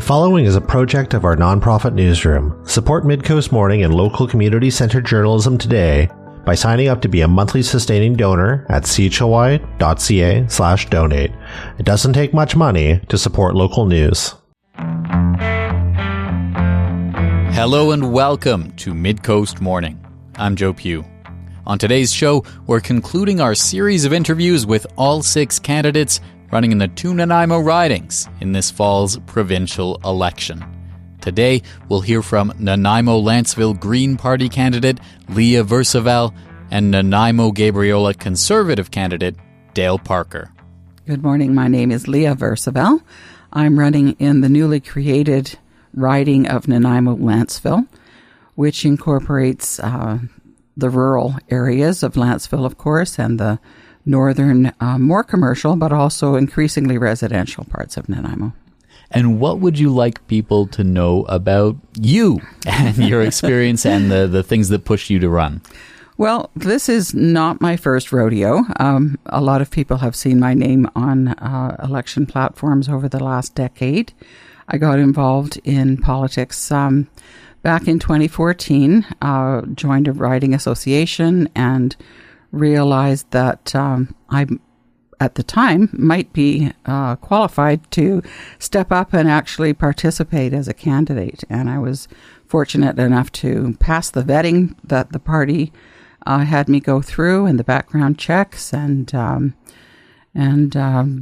The following is a project of our nonprofit newsroom. Support Midcoast Morning and local community-centered journalism today by signing up to be a monthly sustaining donor at chly.ca/donate. It doesn't take much money to support local news. Hello and welcome to Midcoast Morning. I'm Joe Pugh. On today's show, we're concluding our series of interviews with all 6 candidates running in the 2 Nanaimo ridings in this fall's provincial election. Today, we'll hear from Nanaimo-Lantzville Green Party candidate Leah Versavel and Nanaimo-Gabriola Conservative candidate Dale Parker. Good morning. My name is Leah Versavel. I'm running in the newly created riding of Nanaimo-Lantzville, which incorporates the rural areas of Lantzville, of course, and the northern, more commercial, but also increasingly residential parts of Nanaimo. And what would you like people to know about you and your experience and the things that pushed you to run? Well, this is not my first rodeo. A lot of people have seen my name on election platforms over the last decade. I got involved in politics back in 2014, joined a riding association and realized that I, at the time, might be qualified to step up and actually participate as a candidate. And I was fortunate enough to pass the vetting that the party had me go through and the background checks and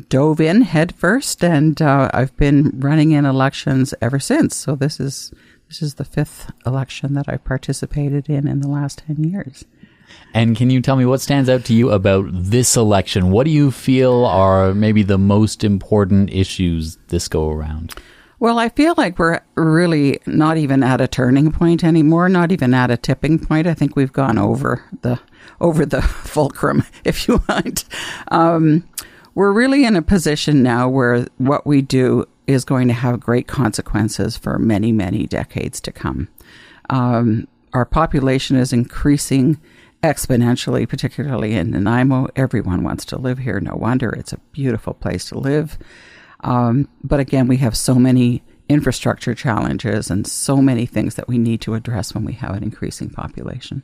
dove in head first. And I've been running in elections ever since. So this is the 5th election that I've participated in the last 10 years. And can you tell me what stands out to you about this election? What do you feel are maybe the most important issues this go around? Well, I feel like we're really not even at a turning point anymore, not even at a tipping point. I think we've gone over the fulcrum, if you want. We're really in a position now where what we do is going to have great consequences for many, many decades to come. Our population is increasing exponentially, particularly in Nanaimo. Everyone wants to live here. No wonder. It's a beautiful place to live. But again, we have so many infrastructure challenges and so many things that we need to address when we have an increasing population.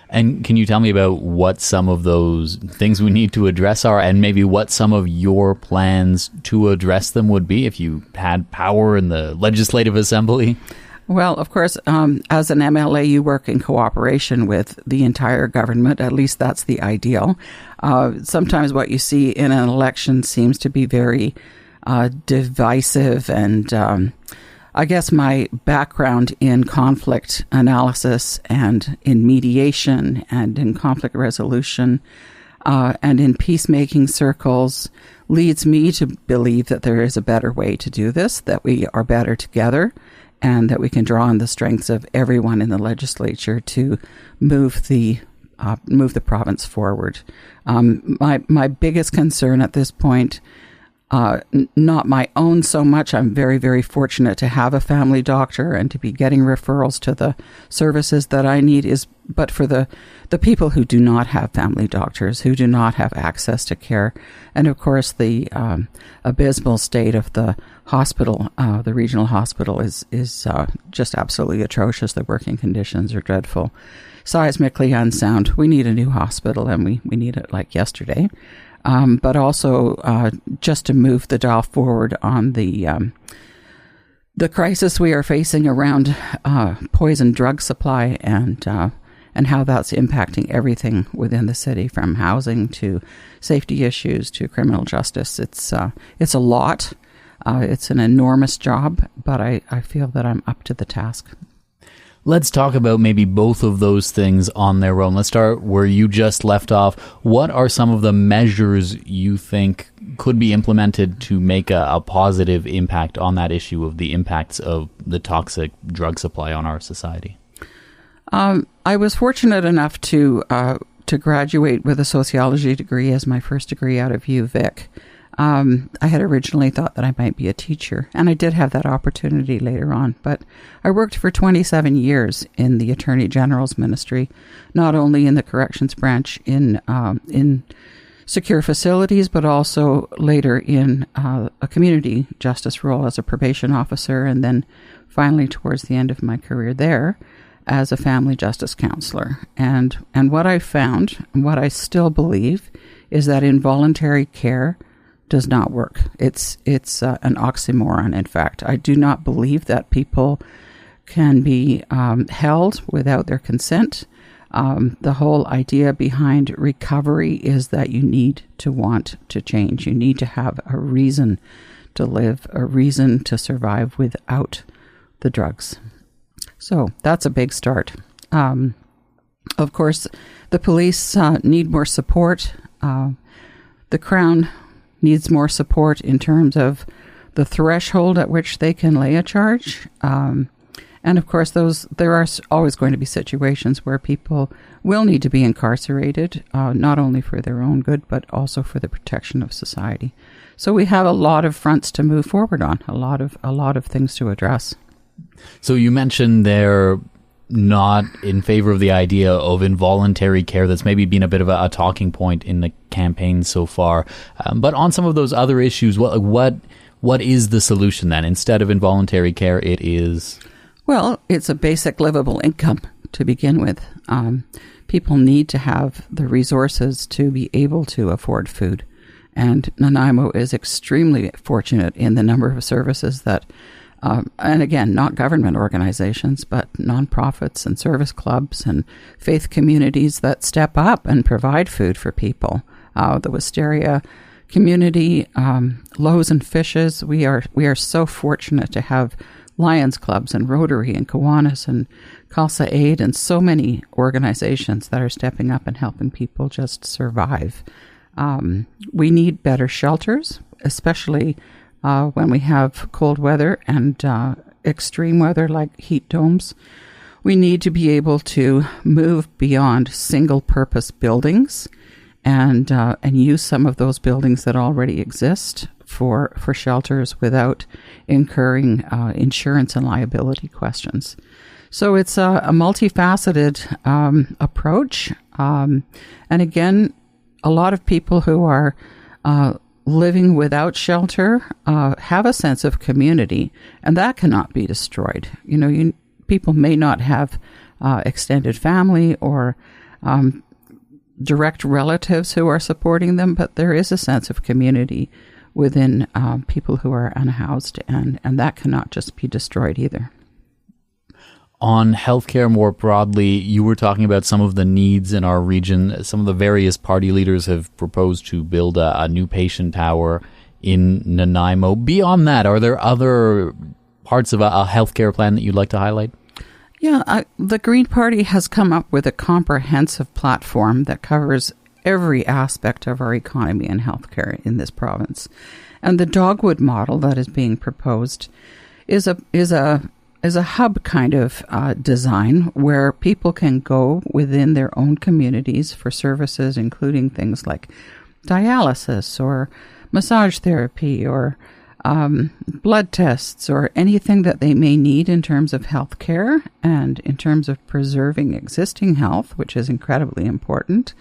And can you tell me about what some of those things we need to address are and maybe what some of your plans to address them would be if you had power in the Legislative Assembly? Well, of course, as an MLA, you work in cooperation with the entire government. At least that's the ideal. Sometimes what you see in an election seems to be very divisive. And I guess my background in conflict analysis and in mediation and in conflict resolution and in peacemaking circles leads me to believe that there is a better way to do this, that we are better together, and that we can draw on the strengths of everyone in the legislature to move the province forward. My biggest concern at this point, not my own so much. I'm very, very fortunate to have a family doctor and to be getting referrals to the services that I need but for the people who do not have family doctors, who do not have access to care. And of course, the abysmal state of the hospital, the regional hospital is just absolutely atrocious. The working conditions are dreadful. Seismically unsound. We need a new hospital and we need it like yesterday. But also just to move the dial forward on the crisis we are facing around poison drug supply and how that's impacting everything within the city, from housing to safety issues to criminal justice. It's a lot. It's an enormous job, but I feel that I'm up to the task. Let's talk about maybe both of those things on their own. Let's start where you just left off. What are some of the measures you think could be implemented to make a positive impact on that issue of the impacts of the toxic drug supply on our society? I was fortunate enough to graduate with a sociology degree as my first degree out of UVic. I had originally thought that I might be a teacher, and I did have that opportunity later on, but I worked for 27 years in the Attorney General's ministry, not only in the corrections branch in secure facilities, but also later in a community justice role as a probation officer, and then finally towards the end of my career there as a family justice counselor. And what I found, and what I still believe, is that involuntary care does not work. It's an oxymoron, in fact. I do not believe that people can be held without their consent. The whole idea behind recovery is that you need to want to change. You need to have a reason to live, a reason to survive without the drugs. So that's a big start. Of course, the police need more support. The Crown needs more support in terms of the threshold at which they can lay a charge. And of course, there are always going to be situations where people will need to be incarcerated, not only for their own good, but also for the protection of society. So we have a lot of fronts to move forward on, a lot of things to address. So you mentioned they're not in favor of the idea of involuntary care. That's maybe been a bit of a talking point in the campaign so far. But on some of those other issues, what is the solution then? Instead of involuntary care, it is... Well, it's a basic livable income to begin with. People need to have the resources to be able to afford food. And Nanaimo is extremely fortunate in the number of services that, and again, not government organizations, but nonprofits and service clubs and faith communities that step up and provide food for people. The Wisteria community, Loaves and Fishes, we are so fortunate to have Lions Clubs and Rotary and Kiwanis and Khalsa Aid and so many organizations that are stepping up and helping people just survive. We need better shelters, especially when we have cold weather and extreme weather like heat domes. We need to be able to move beyond single-purpose buildings and use some of those buildings that already exist for shelters without incurring insurance and liability questions. So it's a multifaceted approach. And again, a lot of people who are living without shelter have a sense of community, and that cannot be destroyed. People may not have extended family or direct relatives who are supporting them, but there is a sense of community within people who are unhoused, and that cannot just be destroyed either. On healthcare more broadly, you were talking about some of the needs in our region. Some of the various party leaders have proposed to build a new patient tower in Nanaimo. Beyond that, are there other parts of a healthcare plan that you'd like to highlight? Yeah, the Green Party has come up with a comprehensive platform that covers every aspect of our economy and healthcare in this province. And the Dogwood model that is being proposed is a hub kind of design where people can go within their own communities for services, including things like dialysis or massage therapy or blood tests or anything that they may need in terms of health care and in terms of preserving existing health, which is incredibly important,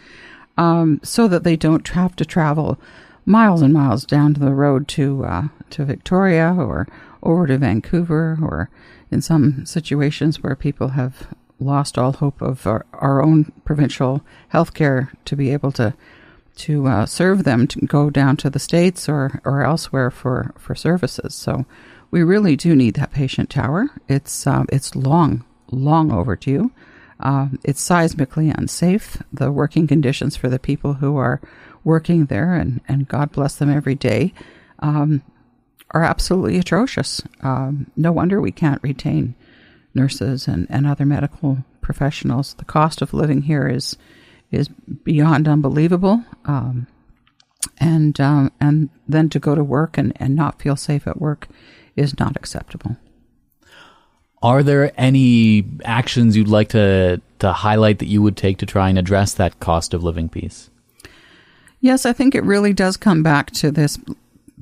so that they don't have to travel miles and miles down to the road to Victoria or over to Vancouver, or in some situations where people have lost all hope of our own provincial healthcare to be able to serve them, to go down to the States or elsewhere for services. So we really do need that patient tower. It's long overdue. It's seismically unsafe. The working conditions for the people who are working there, and God bless them every day, are absolutely atrocious. No wonder we can't retain nurses and other medical professionals. The cost of living here is beyond unbelievable. And then to go to work and not feel safe at work is not acceptable. Are there any actions you'd like to highlight that you would take to try and address that cost of living piece? Yes, I think it really does come back to this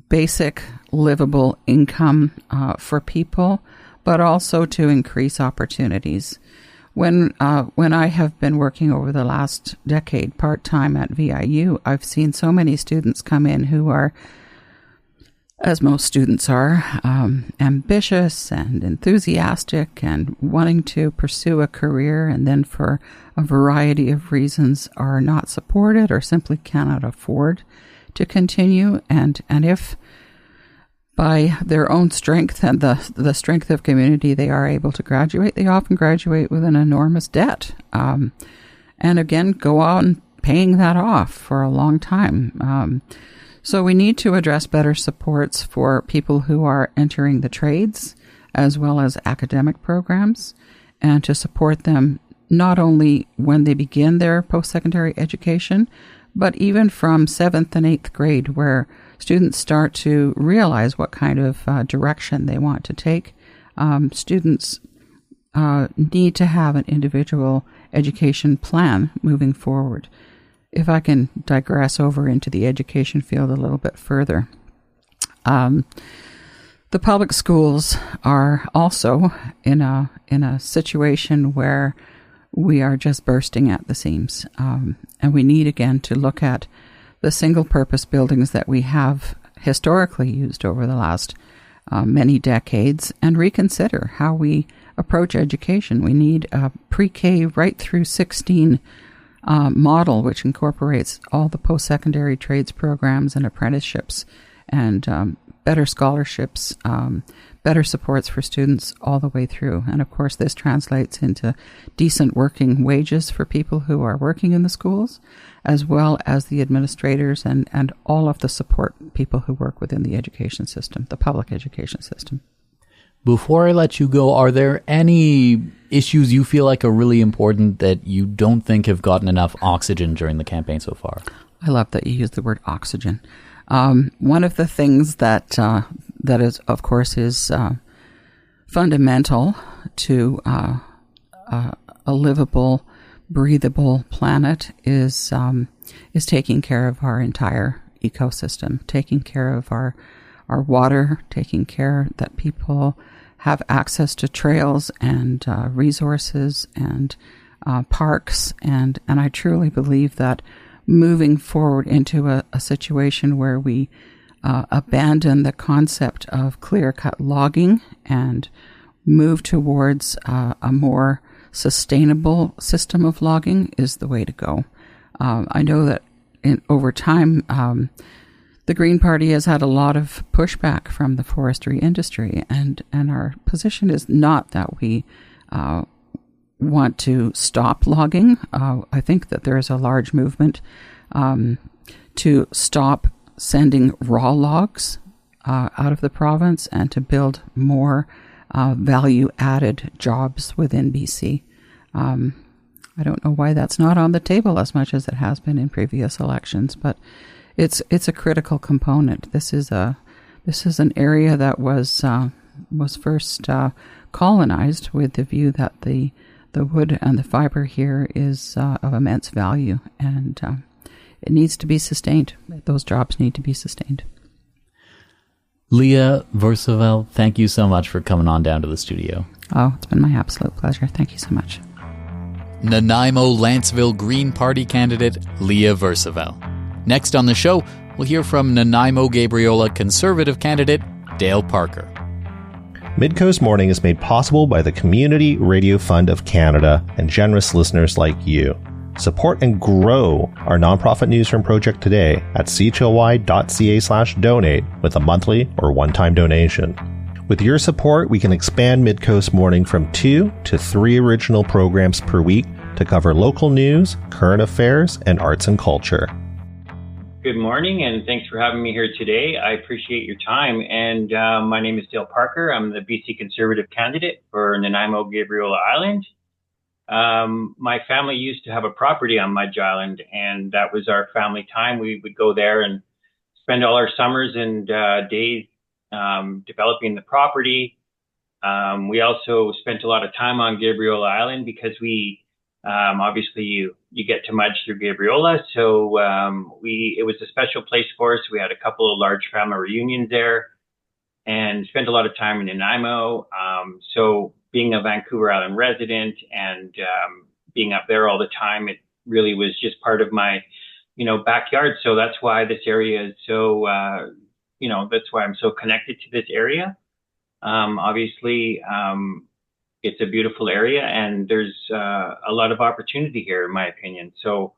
basic livable income for people, but also to increase opportunities. When I have been working over the last decade part-time at VIU, I've seen so many students come in who are, as most students are, ambitious and enthusiastic and wanting to pursue a career, and then for a variety of reasons are not supported or simply cannot afford to continue. And if by their own strength and the strength of community they are able to graduate, they often graduate with an enormous debt. And again, go on paying that off for a long time. So we need to address better supports for people who are entering the trades as well as academic programs, and to support them not only when they begin their post-secondary education, but even from 7th and 8th grade, where students start to realize what kind of direction they want to take. Students need to have an individual education plan moving forward. If I can digress over into the education field a little bit further, the public schools are also in a situation where we are just bursting at the seams, and we need again to look at the single-purpose buildings that we have historically used over the last many decades and reconsider how we approach education. We need a pre-K right through 16 model, which incorporates all the post-secondary trades programs and apprenticeships, and better scholarships, better supports for students all the way through. And of course, this translates into decent working wages for people who are working in the schools, as well as the administrators and all of the support people who work within the education system, the public education system. Before I let you go, are there any issues you feel like are really important that you don't think have gotten enough oxygen during the campaign so far? I love that you use the word oxygen. One of the things that is, of course, is fundamental to a livable, breathable planet is taking care of our entire ecosystem, taking care of our water, taking care that people have access to trails and resources and parks, and I truly believe that moving forward into a situation where we abandon the concept of clear-cut logging and move towards a more sustainable system of logging is the way to go. I know that over time, the Green Party has had a lot of pushback from the forestry industry, and our position is not that we want to stop logging. I think that there is a large movement to stop sending raw logs out of the province and to build more value-added jobs within BC. I don't know why that's not on the table as much as it has been in previous elections, but it's a critical component. This is an area that was first colonized with the view that the wood and the fiber here is of immense value, and it needs to be sustained. Those jobs need to be sustained. Leah Versavel, thank you so much for coming on down to the studio. Oh, it's been my absolute pleasure. Thank you so much. Nanaimo-Lantzville Green Party candidate Leah Versavel. Next on the show, we'll hear from Nanaimo-Gabriola Conservative candidate Dale Parker. Midcoast Morning is made possible by the Community Radio Fund of Canada and generous listeners like you. Support and grow our nonprofit newsroom project today at chly.ca/donate with a monthly or one-time donation. With your support, we can expand Midcoast Morning from 2 to 3 original programs per week to cover local news, current affairs, and arts and culture. Good morning, and thanks for having me here today. I appreciate your time. And my name is Dale Parker. I'm the BC Conservative candidate for Nanaimo-Gabriola Island. My family used to have a property on Mudge Island, and that was our family time. We would go there and spend all our summers and days developing the property. We also spent a lot of time on Gabriola Island because we obviously you get to Mudge through Gabriola, so it was a special place for us. We had a couple of large family reunions there and spent a lot of time in Nanaimo. So being a Vancouver Island resident and being up there all the time, it really was just part of my, backyard. So that's why this area is so, that's why I'm so connected to this area. Obviously, it's a beautiful area, and there's a lot of opportunity here, in my opinion. So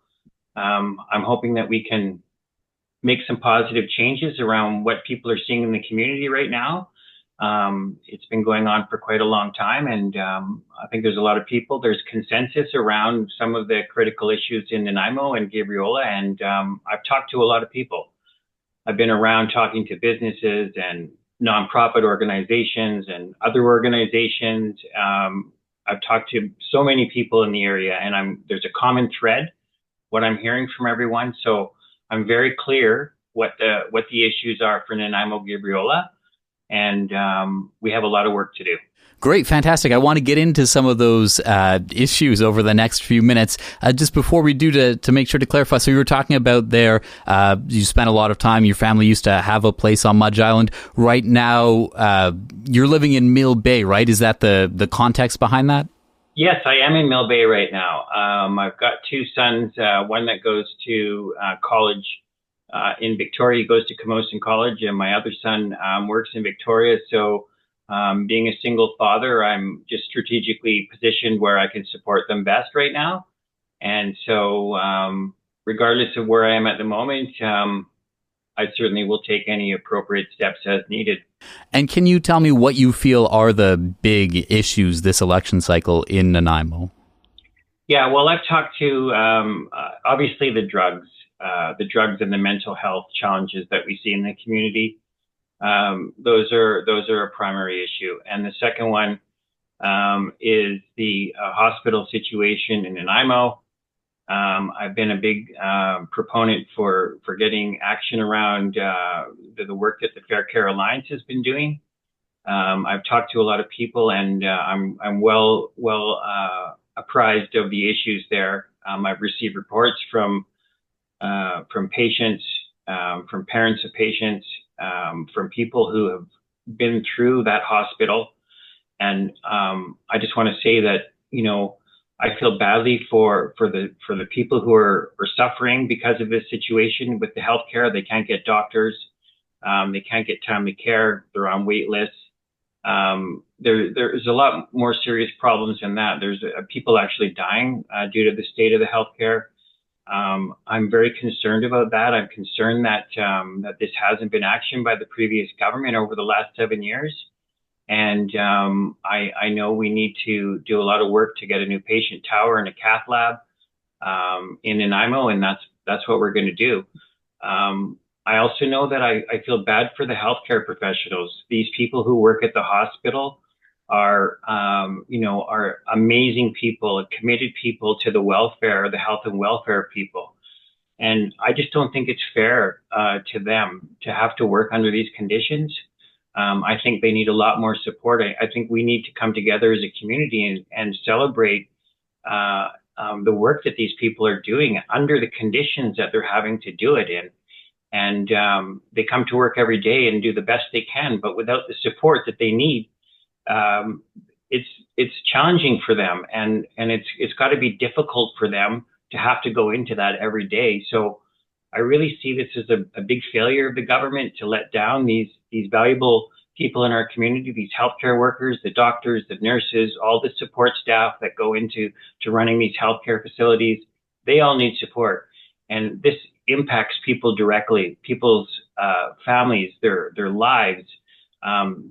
I'm hoping that we can make some positive changes around what people are seeing in the community right now. It's been going on for quite a long time, and I think there's a lot of people. There's consensus around some of the critical issues in Nanaimo and Gabriola, and I've talked to a lot of people. I've been around talking to businesses and nonprofit organizations and other organizations. I've talked to so many people in the area, and there's a common thread, what I'm hearing from everyone. So I'm very clear what the issues are for Nanaimo-Gabriola, and we have a lot of work to do. Great, fantastic. I want to get into some of those issues over the next few minutes. Just before we do, to make sure to clarify, so you were talking about there, you spent a lot of time, your family used to have a place on Mudge Island. Right now, you're living in Mill Bay, right? Is that the context behind that? Yes, I am in Mill Bay right now. I've got two sons, one that goes to college in Victoria. He goes to Camosun College, and my other son works in Victoria. So being a single father, I'm just strategically positioned where I can support them best right now. And so regardless of where I am at the moment, I certainly will take any appropriate steps as needed. And can you tell me what you feel are the big issues this election cycle in Nanaimo? Yeah, well, I've talked to obviously the drugs and the mental health challenges that we see in the community. Those are a primary issue. And the second one is the hospital situation in Nanaimo. I've been a big proponent for getting action around the work that the Fair Care Alliance has been doing. I've talked to a lot of people, and I'm well apprised of the issues there. I've received reports from patients, from parents of patients, from people who have been through that hospital. And I just want to say that, I feel badly for the people who are suffering because of this situation with the healthcare. They can't get doctors. They can't get timely care. They're on wait lists. There's a lot more serious problems than that. There's people actually dying due to the state of the healthcare. I'm very concerned about that. I'm concerned that this hasn't been actioned by the previous government over the last 7 years. And I know we need to do a lot of work to get a new patient tower and a cath lab in Nanaimo, and that's what we're going to do. I also know that I feel bad for the healthcare professionals. These people who work at the hospital are amazing people, committed people to the welfare, the health and welfare people. And I just don't think it's fair to them to have to work under these conditions. I think they need a lot more support. I think we need to come together as a community and celebrate the work that these people are doing under the conditions that they're having to do it in. And they come to work every day and do the best they can, but without the support that they need, it's challenging for them, and it's got to be difficult for them to have to go into that every day. So I really see this as a big failure of the government to let down these valuable people in our community, these healthcare workers, the doctors, the nurses, all the support staff that go into running these healthcare facilities. They all need support, and this impacts people directly, people's families, their lives.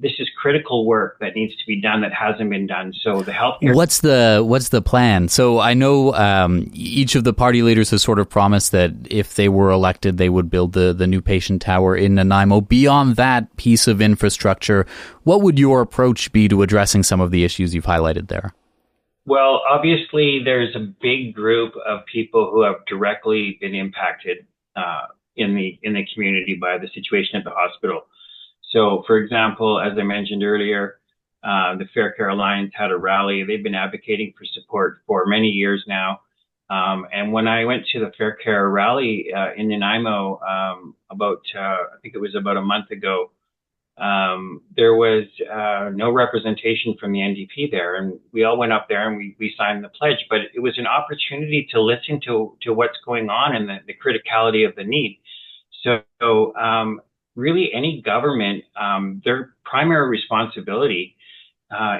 This is critical work that needs to be done that hasn't been done. So the healthcare. What's the plan? So I know each of the party leaders has sort of promised that if they were elected, they would build the new patient tower in Nanaimo. Beyond that piece of infrastructure, what would your approach be to addressing some of the issues you've highlighted there? Well, obviously, there's a big group of people who have directly been impacted in the community by the situation at the hospital. So, for example, as I mentioned earlier, the Fair Care Alliance had a rally. They've been advocating for support for many years now. And when I went to the Fair Care rally in Nanaimo I think it was about a month ago, there was no representation from the NDP there, and we all went up there and we signed the pledge. But it was an opportunity to listen to what's going on and the criticality of the need. So really, any government, their primary responsibility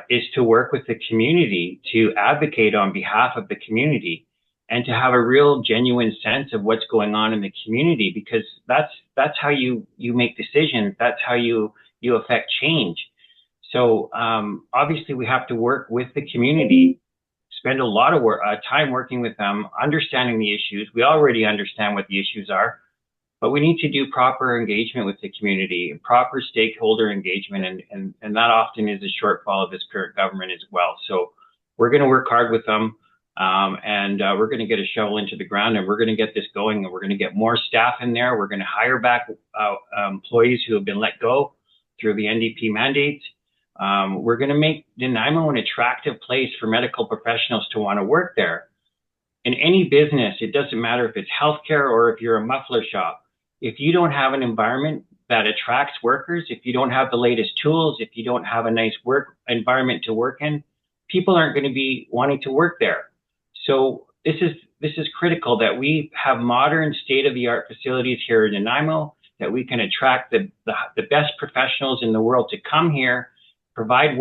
is to work with the community, to advocate on behalf of the community, and to have a real genuine sense of what's going on in the community, because that's how you make decisions. That's how you affect change. So obviously we have to work with the community, spend a lot of time working with them, understanding the issues. We already understand what the issues are, but we need to do proper engagement with the community and proper stakeholder engagement. And that often is a shortfall of this current government as well. So we're going to work hard with them. And we're going to get a shovel into the ground, and we're going to get this going, and we're going to get more staff in there. We're going to hire back employees who have been let go through the NDP mandates. We're going to make Nanaimo an attractive place for medical professionals to want to work there. In any business, it doesn't matter if it's healthcare or if you're a muffler shop. If you don't have an environment that attracts workers, if you don't have the latest tools, if you don't have a nice work environment to work in, people aren't going to be wanting to work there. So this is critical that we have modern state-of-the-art facilities here in Nanaimo, that we can attract the best professionals in the world to come here, provide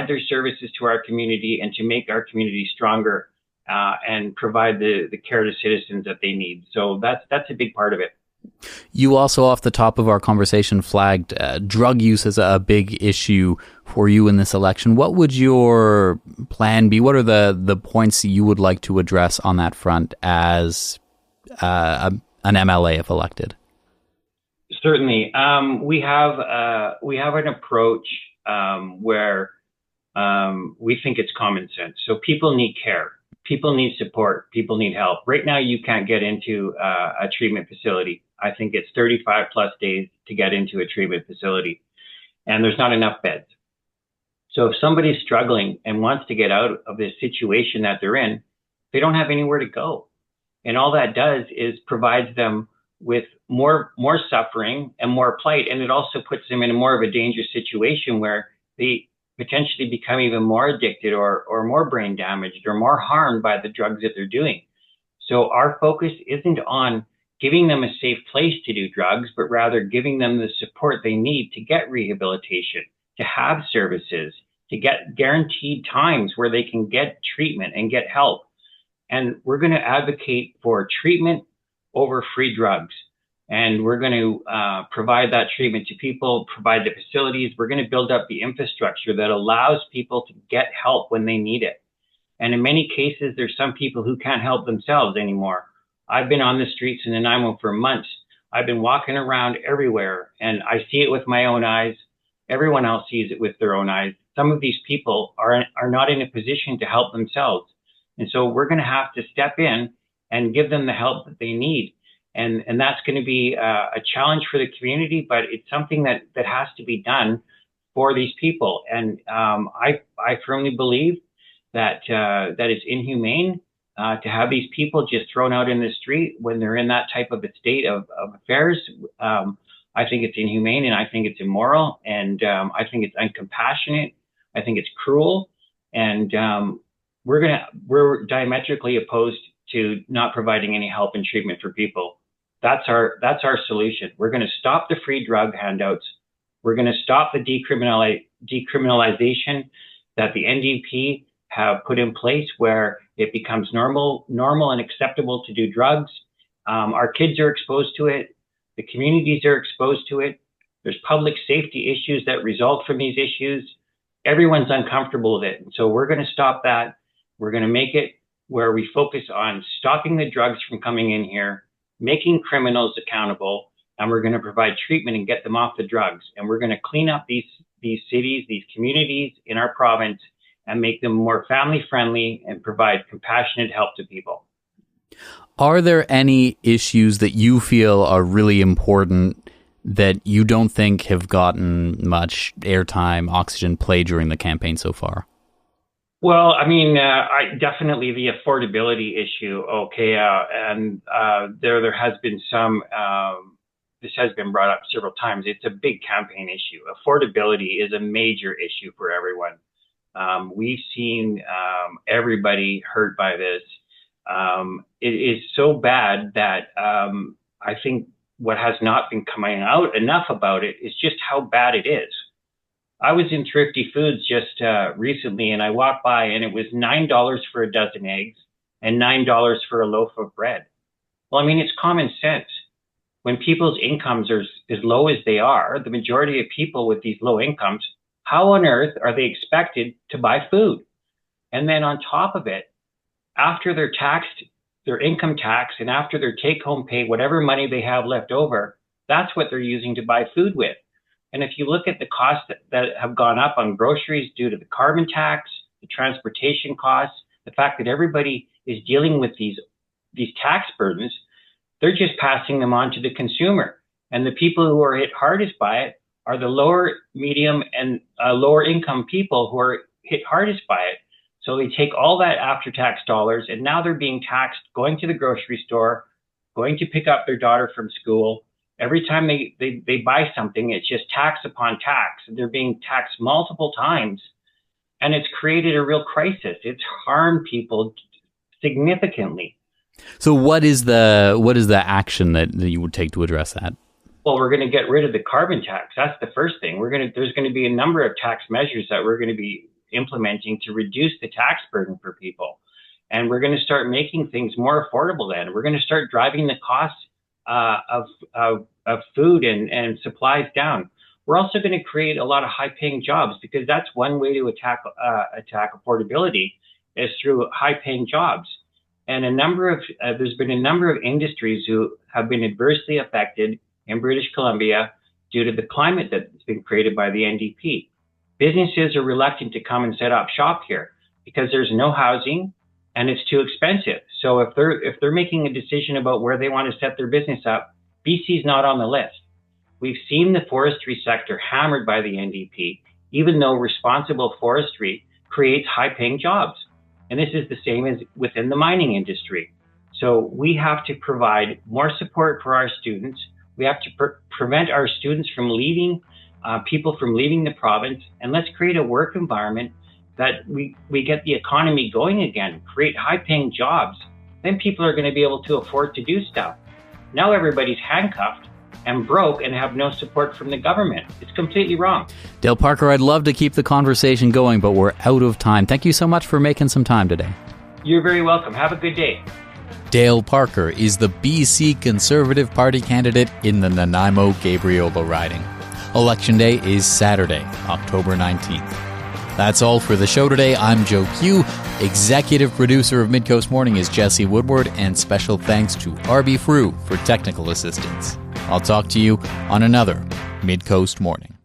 their services to our community, and to make our community stronger and provide the care to citizens that they need. So that's a big part of it. You also, off the top of our conversation, flagged drug use as a big issue for you in this election. What would your plan be? What are the points you would like to address on that front as an MLA if elected? Certainly. We have an approach where we think it's common sense. So people need care. People need support. People need help. Right now, you can't get into a treatment facility. I think it's 35 plus days to get into a treatment facility, and there's not enough beds. So if somebody's struggling and wants to get out of this situation that they're in, they don't have anywhere to go. And all that does is provides them with more suffering and more plight. And it also puts them in more of a dangerous situation where they potentially become even more addicted or more brain damaged or more harmed by the drugs that they're doing. So our focus isn't on giving them a safe place to do drugs, but rather giving them the support they need to get rehabilitation, to have services, to get guaranteed times where they can get treatment and get help. And we're going to advocate for treatment over free drugs. And we're going to provide that treatment to people, provide the facilities. We're going to build up the infrastructure that allows people to get help when they need it. And in many cases, there's some people who can't help themselves anymore. I've been on the streets in Nanaimo for months. I've been walking around everywhere, and I see it with my own eyes. Everyone else sees it with their own eyes. Some of these people are not in a position to help themselves. And so we're going to have to step in and give them the help that they need. And that's going to be a challenge for the community, but it's something that has to be done for these people. And I firmly believe that it's inhumane to have these people just thrown out in the street when they're in that type of a state of affairs. I think it's inhumane, and I think it's immoral, and I think it's uncompassionate. I think it's cruel, and we're diametrically opposed to not providing any help and treatment for people. That's our solution. We're going to stop the free drug handouts. We're going to stop the decriminalization that the NDP have put in place, where it becomes normal and acceptable to do drugs. Our kids are exposed to it. The communities are exposed to it. There's public safety issues that result from these issues. Everyone's uncomfortable with it. And so we're going to stop that. We're going to make it where we focus on stopping the drugs from coming in here, making criminals accountable, and we're going to provide treatment and get them off the drugs. And we're going to clean up these cities, these communities in our province, and make them more family friendly and provide compassionate help to people. Are there any issues that you feel are really important that you don't think have gotten much airtime, oxygen play during the campaign so far? Well, I mean, definitely the affordability issue. Okay, and there has been some this has been brought up several times. It's a big campaign issue. Affordability is a major issue for everyone. We've seen everybody hurt by this. It is so bad that I think what has not been coming out enough about it is just how bad it is. I was in Thrifty Foods just recently, and I walked by, and it was $9 for a dozen eggs and $9 for a loaf of bread. Well, I mean, it's common sense. When people's incomes are as low as they are, the majority of people with these low incomes, how on earth are they expected to buy food? And then on top of it, after they're taxed, their income tax, and after their take-home pay, whatever money they have left over, that's what they're using to buy food with. And if you look at the costs that have gone up on groceries due to the carbon tax, the transportation costs, the fact that everybody is dealing with these tax burdens, they're just passing them on to the consumer. And the people who are hit hardest by it are the lower, medium, and lower income people who are hit hardest by it. So they take all that after-tax dollars, and now they're being taxed going to the grocery store, going to pick up their daughter from school. Every time they buy something, it's just tax upon tax. They're being taxed multiple times, and it's created a real crisis. It's harmed people significantly. So what is the action that you would take to address that? Well, we're going to get rid of the carbon tax. That's the first thing. There's going to be a number of tax measures that we're going to be implementing to reduce the tax burden for people. And we're going to start making things more affordable then. We're going to start driving the costs of food and supplies down. We're also going to create a lot of high-paying jobs, because that's one way to attack affordability is through high-paying jobs. And there's been a number of industries who have been adversely affected in British Columbia due to the climate that's been created by the NDP. Businesses are reluctant to come and set up shop here because there's no housing and it's too expensive. So if they're making a decision about where they want to set their business up, BC's not on the list. We've seen the forestry sector hammered by the NDP, even though responsible forestry creates high-paying jobs. And this is the same as within the mining industry. So we have to provide more support for our students. We have to prevent our students from leaving, people from leaving the province, and let's create a work environment that we get the economy going again, create high-paying jobs. Then people are going to be able to afford to do stuff. Now everybody's handcuffed and broke and have no support from the government. It's completely wrong. Dale Parker, I'd love to keep the conversation going, but we're out of time. Thank you so much for making some time today. You're very welcome. Have a good day. Dale Parker is the BC Conservative Party candidate in the Nanaimo-Gabriola riding. Election Day is Saturday, October 19th. That's all for the show today. I'm Joe Pugh. Executive producer of Midcoast Morning is Jesse Woodward, and special thanks to Arby Frew for technical assistance. I'll talk to you on another Midcoast Morning.